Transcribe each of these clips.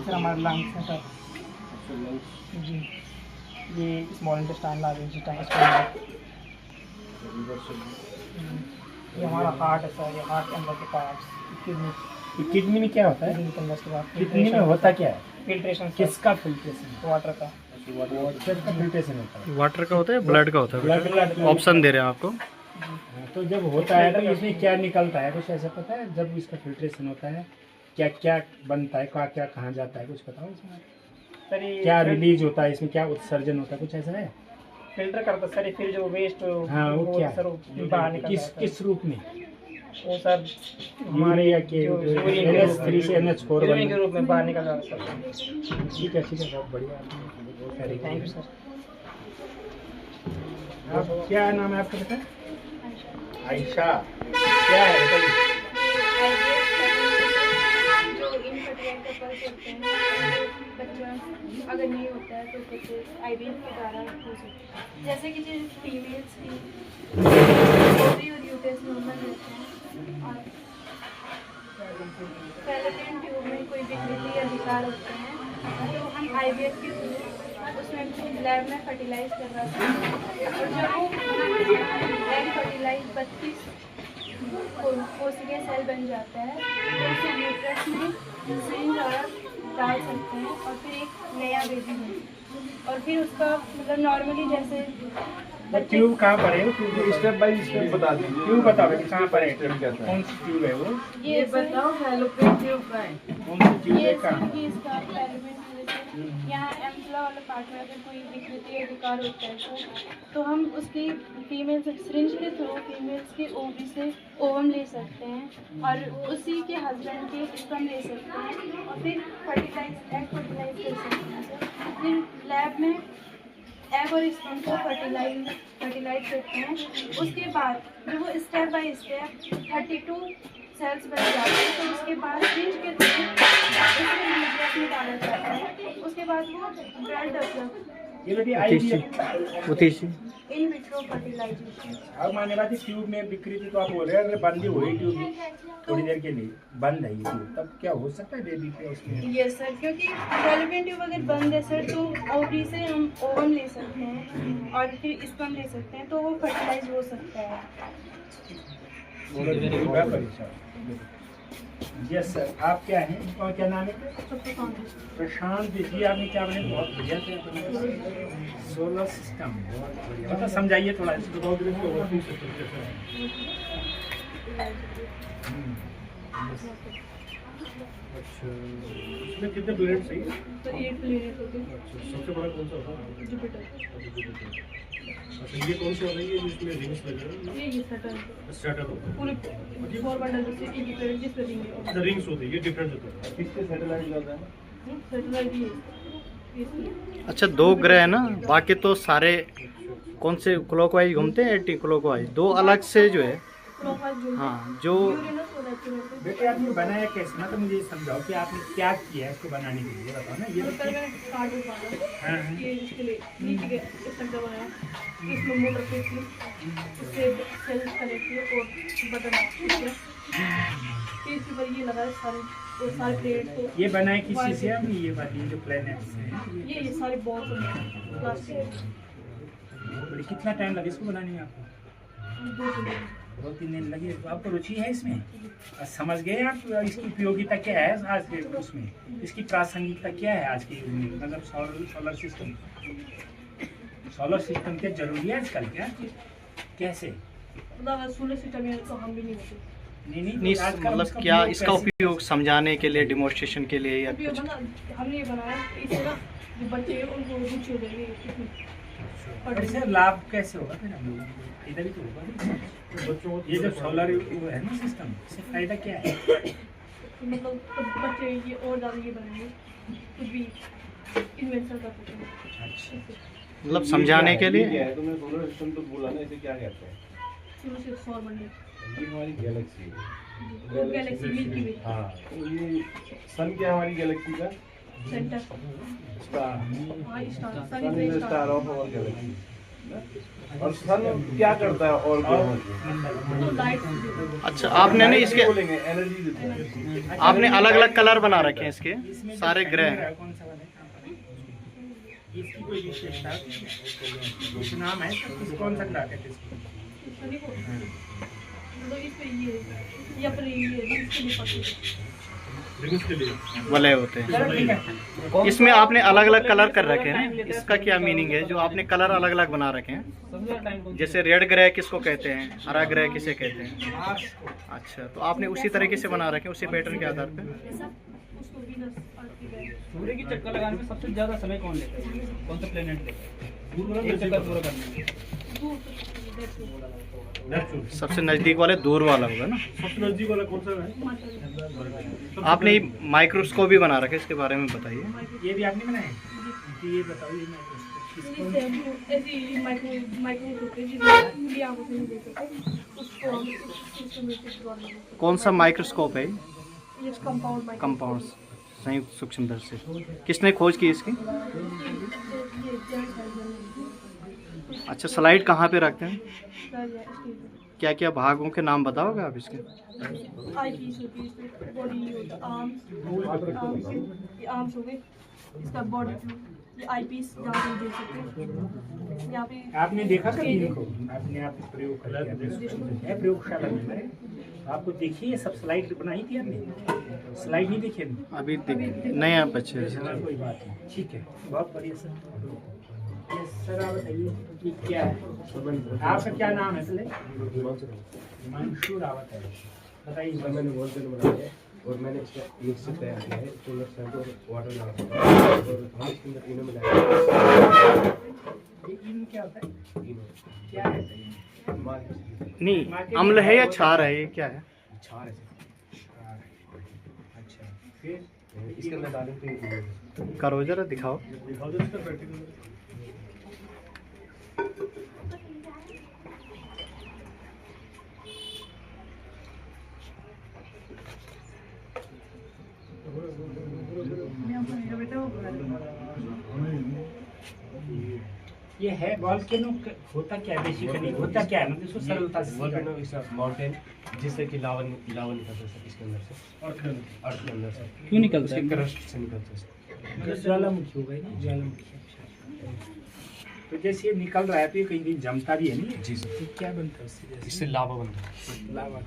Sir हमारे lungs हैं sir जी। ये स्मॉल इंटेस्टाइन, लार्ज इंटेस्टाइन, ये हमारा हार्ट है सर, ये हार्ट के अंदर के पार्ट्स, किडनी। किडनी में क्या होता है? किडनी के अंदर के बाद किडनी में होता क्या है? फिल्ट्रेशन। किसका फिल्ट्रेशन? वाटर का। वाटर का फिल्ट्रेशन होता है। वाटर का होता है, ब्लड का होता है? ब्लड ऑप्शन दे रहे हैं आपको। तो जब होता है तो इसमें क्या निकलता है, कुछ ऐसा पता है? जब इसका फिल्ट्रेशन होता है क्या क्या बनता है, क्या क्या कहाँ जाता है, कुछ बताओ इसमें? सर ये क्या रिलीज होता है इसमें, क्या उत्सर्जन होता है, कुछ ऐसा है? फिल्टर करता है सर, ये फिर जो वेस्ट हाँ वो क्या सर वो बाहर निकलता है। किस रूप में? वो सर हमारे या के NH3 से NH4 यूरिन के रूप में बाहर निकल जाता है सर। ठीक है बहुत बढ़िया। Thank you sir. आप क्या नाम है आपका बेटा? आयशा। क्या है बताइए? जो इनफर्टिलाइज का पर्स होते हैं, बच्चा अगर नहीं होता है तो बच्चे IVF के द्वारा हो सकते हैं। जैसे कि जो फीमेल्स की ओवरी और यूट्रस नॉर्मल रहते हैं और फैलोपियन ट्यूब में कोई विकृति या विकार होते हैं तो हम IVF के थ्रू उसमें लैब में फर्टिलाइज करवा सकते हैं। और जब एग फर्टिलाइज 32 कोशिकीय सेल बन जाता है तो उसे यूट्रस में सिरिंज द्वारा डाल सकते हैं और फिर एक नया बेबी हो और फिर उसका मतलब नॉर्मली जैसे ट्यूब कहाँ पर है? ट्यूब स्टेप बाय स्टेप बता दीजिए। ट्यूब बताओ कहाँ पर है? कौन सी ट्यूब है वो? ये बताओ फैलोपियन ट्यूब का है। कौन सी ट्यूब है? ये कहाँ? इसका फैलोपियन ट्यूब है। यहाँ एम्पुला वाला पार्ट में अगर कोई विकृति या विकार होता है तो हम उसकी फीमेल सिरिंज के थ्रू फीमेल्स के ओवरी से ओवम ले सकते हैं और उसी के हस्बैंड के स्पर्म ले सकते हैं और फिर एग फर्टिलाइज कर सकते हैं। फिर लैब में एग और स्पर्म को फर्टिलाइज करते हैं। उसके बाद जब वो स्टेप बाय स्टेप 32 सेल्स बन जाते हैं तो उसके बाद फ्रिज के थ्रू उसमें न्यूक्लियस में डाला जाता है। उसके बाद वो ब्लड डेवलप ये बेटी इन विट्रो फर्टिलाइजेशन। अब माने बात ट्यूब में विकृति तो आप बोल रहे हैं, अगर बंद हुई ट्यूब थोड़ी देर के लिए बंद है ये ट्यूब, तब क्या हो सकता है बेबी पे उसमें? यस सर, क्योंकि फैलोपियन ट्यूब अगर बंद है सर तो ओवरी से हम ओवम ले सकते हैं और फिर स्पर्म ले सकते हैं तो वो फर्टिलाइज हो सकता है। Yes sir. आप क्या हैं? और क्या नाम है? प्रशांत जी। आपने क्या बने? बहुत बढ़िया थे। सोलर सिस्टम बहुत बढ़िया। मतलब समझाइए थोड़ा इसको। अच्छा इसमें कितने प्लेनेट सही है? तो 8 प्लेनेट होते हैं। अच्छा सबसे बड़ा कौन सा होता है? जुपिटर। अच्छा ये कौन सा होता है ये जिसमें रिंग्स लगे हैं? ये सैटर्न सैटर्न होता है। पूरे 4 बंडल से एक ही प्लेनेट जिस पर रिंग है। अच्छा रिंग्स होती है, ये डिफरेंस होता है। किसके सैटेलाइट ज़्यादा है? सैटेलाइट ये अच्छा 2 ग्रह है ना, बाकी तो सारे कौन से क्लॉकवाइज घूमते हैं? Anti clockwise. 2 अलग से जो है हाँ जो बेटे आपने बनाया कैसे? मतलब मुझे ये समझाओ कि आपने क्या किया है इसको बनाने के लिए, बताओ ना ये हाँ ये इसके लिए नीचे के स्टक दबाया, इसमें मोटर पे इससे सेल्स कनेक्ट किए और बटन फिर इसके ऊपर ये लगाए सारे प्लेट्स को। ये बनाए किसी से आपने? ये वाली जो प्लैनेट्स हैं ये सारे बॉल्स प्लास्टिक। बड़ी कितना टाइम लगे इसको बनाने में आपको? 2-3 दिन लगे। तो आपको रुचि है इसमें? समझ गए आप इसकी उपयोगिता क्या है आज के उसमें? इसकी प्रासंगिकता क्या है आज के युग में? मतलब सोलर सिस्टम क्या जरूरी है आजकल? क्या कैसे? सोलर सिस्टम है तो हम भी नहीं होते। नहीं मतलब क्या इसका उपयोग समझाने के लिए, डेमोन्स्ट्रेशन के लिए या कुछ? हमने ये बनाया इससे ना जो बच्चे हैं उनको रुचि हो जाएगी। और इससे लाभ कैसे होगा फिर हम लोगों को? इधर ही तो होगा बच्चों को। ये जो सोलर है ना सिस्टम, इससे फायदा क्या है? मतलब बच्चे ये और ज़्यादा ये बनाएंगे, कुछ भी इन्वेंशन कर सकते हैं। अच्छा मतलब समझाने के लिए क्या है? तुमने सोलर सिस्टम तो बोला ना, इसे क्या कहते हैं? सिर्फ सौर मंडल। ये हमारी गैलेक्सी है। Galaxy Milky Way. हाँ तो ये सन क्या है हमारी गैलेक्सी का? Centre star. हाँ star sun is the star of our galaxy. और सन क्या करता है और ग्रहों को? अच्छा, आपने ना इसके बोलेंगे एनर्जी देता है। आपने अलग अलग कलर बना रखे हैं इसके इसमें सारे ग्रह हैं। कौन सा वाला है? इसकी कोई विशेषता कुछ नाम है तो कौन सा ग्रह कहते हैं इसको? वलय होते हैं। चलो ठीक है। इसमें आपने अलग अलग कलर कर रखे हैं, इसका क्या मीनिंग है जो आपने कलर अलग अलग बना रखे हैं? जैसे रेड ग्रह किसको कहते हैं, हरा ग्रह किसे कहते हैं? अच्छा, तो आपने उसी तरीके से बना रखे हैं, उसी पैटर्न के आधार पे। सूर्य की चक्कर लगाने में सबसे ज्यादा समय कौन लेता है? कौन सा प्लेनेट लेता है एक चक्कर पूरा करने में? सबसे नजदीक वाले दूर वाला होगा ना। सबसे नजदीक वाला कौन सा है? आपने माइक्रोस्कोप भी बना रखे, इसके बारे में बताइए। ये भी आपने बनाया है? ये बताओ ये कौन सा माइक्रोस्कोप है? कंपाउंड कंपाउंड संयुक्त सूक्ष्मदर्शी। किसने खोज की इसकी? अच्छा, स्लाइड कहाँ पे रखते हैं? क्या क्या भागों के नाम बताओगे आप इसके? आईपीस होती है, बॉडी होता है, आर्म्स हो गए, इसका बॉडी ये आईपीस जहाँ पे देख सकते हैं यहाँ पे। आपने देखा कभी इनको? आपने आप प्रयोग कर प्रयोगशाला में हमारे आपको देखिए सब स्लाइड बनाई थी आपने? स्लाइड नहीं देखी अभी नहीं आप बच्चे। कोई बात नहीं, ठीक है, बहुत बढ़िया सर। ये सर आप बताइए कि क्या है आपका क्या नाम है? पहले मंशूर रावत है, बताइए। मैंने वॉलपेपर बनाया है और मैंने इसका मिक्सर तैयार किया है, सोलर सेल और वाटर डाला है और हम इसके अंदर इनो मिलाया है। ये इन क्या होता है? इनो क्या है ये? नहीं, अम्ल है या क्षार है, ये क्या है? छार है। अच्छा, फिर इसके अंदर डालें तो ये करो जरा, दिखाओ। दिखाओ तो इसका प्रैक्टिकल। ये है वॉल्केनो होता क्या है? बेसिकली होता क्या है? मतलब इसको सरलता से वॉल्केनो इज अ माउंटेन जिससे कि लावा निकलता है इसके अंदर से, अर्थ के अंदर से। क्यों निकलता है? उसके क्रस्ट से निकलता है। मतलब ज्वालामुखी हो गई ना, ज्वालामुखी। तो जैसे ये निकल रहा है तो ये कहीं कहीं जमता भी है नहीं? जी सर। तो क्या बनता है उससे? जैसे इससे लावा बनता है। लावा।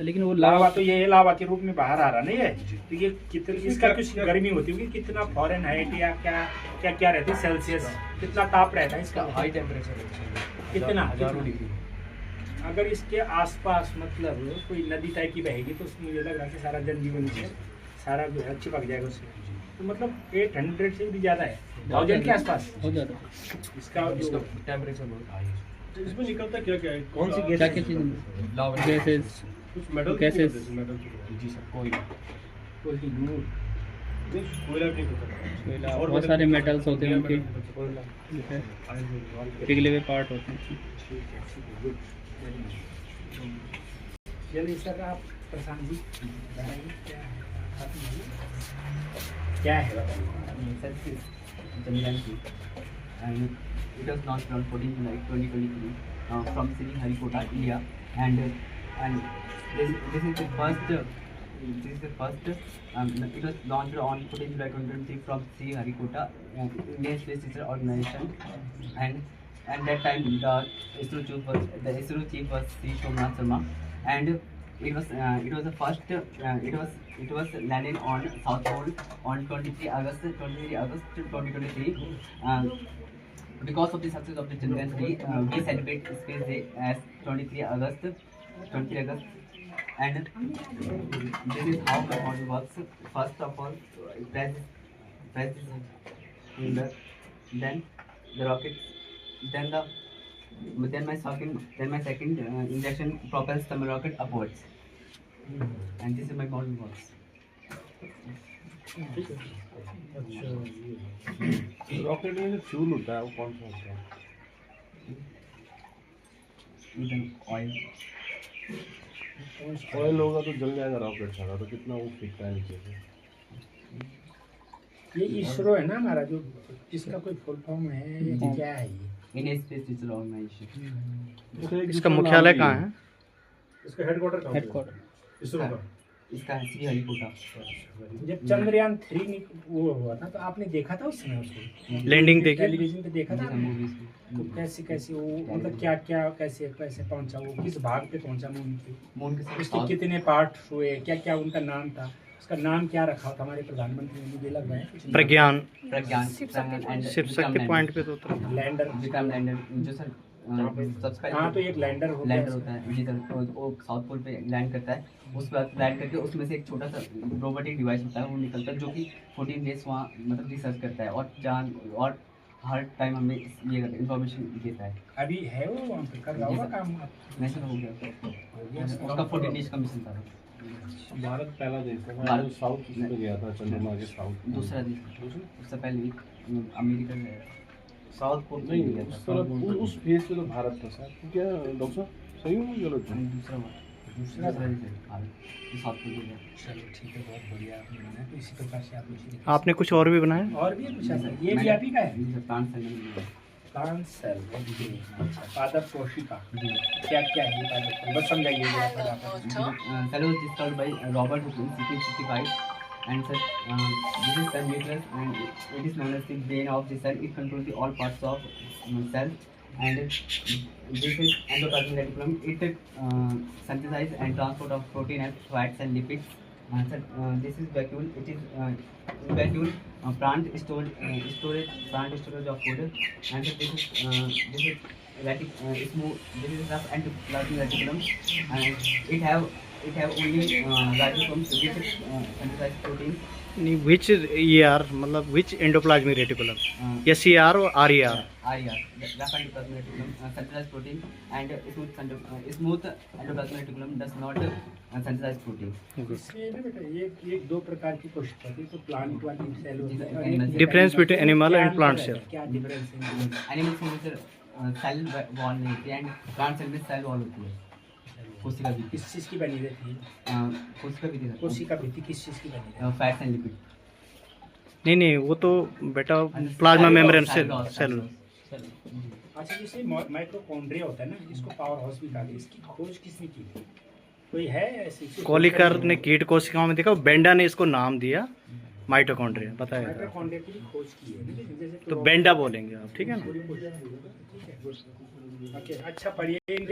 लेकिन वो लावा तो ये लावा के रूप में बाहर आ रहा नहीं है? तो ये कितनी इसका कुछ गर्मी होती होगी? कितना फॉरेनहाइट या क्या क्या क्या रहती है? सेल्सियस कितना ताप रहता है इसका? हाई टेम्परेचर है। कितना? हजारों डिग्री। अगर इसके आसपास मतलब कोई नदी टाइप की बहेगी तो उसमें मुझे लग रहा है कि सारा जनजीवन से सारा जो है चिपक जाएगा उससे। तो मतलब 800 से भी ज़्यादा है, 1000 के आसपास हो जाता है। इसका इसका जो टेम्परेचर बहुत हाई है। तो इसमें निकलता क्या क्या है? कौन सी गैस? क्या क्या चीज़? लावा गैसेस, कुछ मेटल कैसे? मेटल जी सर, कोयला। कोहिनूर। कोयला नहीं होता और बहुत सारे मेटल्स होते हैं उनके, पिघले हुए पार्ट होते हैं। चलिए सर, आप प्रशांत जी बताइए क्या है बताइए। And it was launched on 14 July 2023 from Sri Harikota, India, and this is the first. It was launched on 14 July 2023 from Sri Harikota, Indian Space Research Organization, and that time the ISRO chief was Sri Somnath Sharma, and it was the first. It was landed on South Pole on 23 August 2023. Because of the success of the Chandrayaan 3, we celebrate Space Day as 23 August, and this is how my model works. First of all, press this finger, then the rocket, then my second injection propels the rocket upwards, and this is my model works. Rocket में जो fuel होता है वो कौन सा होता है? Even oil. Oil होगा तो जल जाएगा रॉकेट सारा, तो कितना वो फेंकता है नीचे से। ये इसरो है ना हमारा, जो इसका कोई फुल फॉर्म है या क्या है? Indian Space Research Organization. इसका मुख्यालय कहाँ है? इसका हेडक्वार्टर कहाँ पे है? हेडक्वार्टर इसरो का इसका है श्रीहरिकोटा। जब चंद्रयान 3 वो हुआ था तो आपने देखा था उस समय उसको? लैंडिंग देखी? टेलीविजन पे देखा था? मूवीज में तो कैसे कैसे वो मतलब क्या क्या कैसे कैसे पहुंचा, वो किस भाग पे पहुंचा मून के? मून के उसके साथ कितने पार्ट हुए, क्या क्या उनका नाम था, उसका नाम क्या रखा था हमारे प्रधानमंत्री ने? मुझे लग रहा है कुछ प्रज्ञान प्रज्ञान and शिव शक्ति पॉइंट पे तो उतरा। लैंडर। विक्रम लैंडर जो सर हाँ तो एक लैंडर हो लैंडर गया। होता है जी सर, वो साउथ पोल पे लैंड करता है। उसके बाद लैंड करके उसमें से एक छोटा सा रोबोटिक डिवाइस होता है, वो निकलता है जो कि 14 डेज वहाँ मतलब रिसर्च करता है और हर टाइम हमें ये इन्फॉर्मेशन देता है। अभी है वो वहाँ पे कर रहा होगा काम? नहीं सर, हो गया उसका 14 डेज का मिशन था। भारत पहला देश है भारत- जो साउथ पे गया था, चंद्रमा के साउथ। दूसरा देश, उससे पहले एक अमेरिका है साउथ पोल पे नहीं, गया था। उस तरफ उस फेज पे तो भारत था सर। क्या डॉक्टर साहब सही हूँ गलत हूँ? दूसरा देश है भारत, ये साउथ पोल पे गया। चलो ठीक है, बहुत बढ़िया आपने बनाया। तो इसी प्रकार से आप मुझे दिखाइए। आपने कुछ और भी बनाया? और भी कुछ ऐसा? ये भी आप ही का है? जी सर, प्लांट सेल में प्लांट सेल। अच्छा, पादप कोशिका। जी क्या क्या है ये पादप कोशिका? बस समझाइए जरा फटाफट। cell was discovered by Robert Hooke in 1655, and sir, this is cell nucleus, and it is known as the brain of the cell. It controls the all parts of cell, and this is endoplasmic reticulum. It synthesizes and transport of protein and fats and lipids. Sir, this is vacuole. It is vacuole plant storage of food, and sir, this is this is rough endoplasmic reticulum, and it have only ribosomes which synthesize protein. नहीं, विच ER मतलब विच endoplasmic reticulum? SER और RER? RER, rough endoplasmic reticulum synthesize protein, and smooth endoplasmic reticulum does not synthesize protein. इसमें ना बेटा ये दो प्रकार की कोशिका होती है, तो प्लांट वाली सेल होती है और Animal एक Difference between animal and क्या plant अंतर है? cell? क्या डिफरेंस है? एनिमल सेल में सेल वॉल नहीं होती है, एंड प्लांट सेल में सेल वॉल होती है। कोशिका भित्ति, किस चीज़ की बनी रहती है? कोशिका भित्ति कोशिका भित्ति किस चीज़ की बनी रहती है? Fats and lipid. नहीं नहीं, वो तो बेटा प्लाज्मा मेम्ब्रेन सेल। अच्छा, जैसे माइटोकॉन्ड्रिया होता है ना, इसको पावर हाउस भी कहा गया, इसकी खोज किसने की थी? कोई है ऐसी? कोलिकर ने कीट कोशिकाओं में देखा, बेंडा ने इसको नाम दिया माइटोकॉन्ड्रिया, बताया। माइटोकॉन्ड्रिया की भी खोज की है ना, जैसे तो बेंडा बोलेंगे आप, ठीक है ना? पूरी खोज की है। ठीक है, गुड। ओके, अच्छा पढ़िए।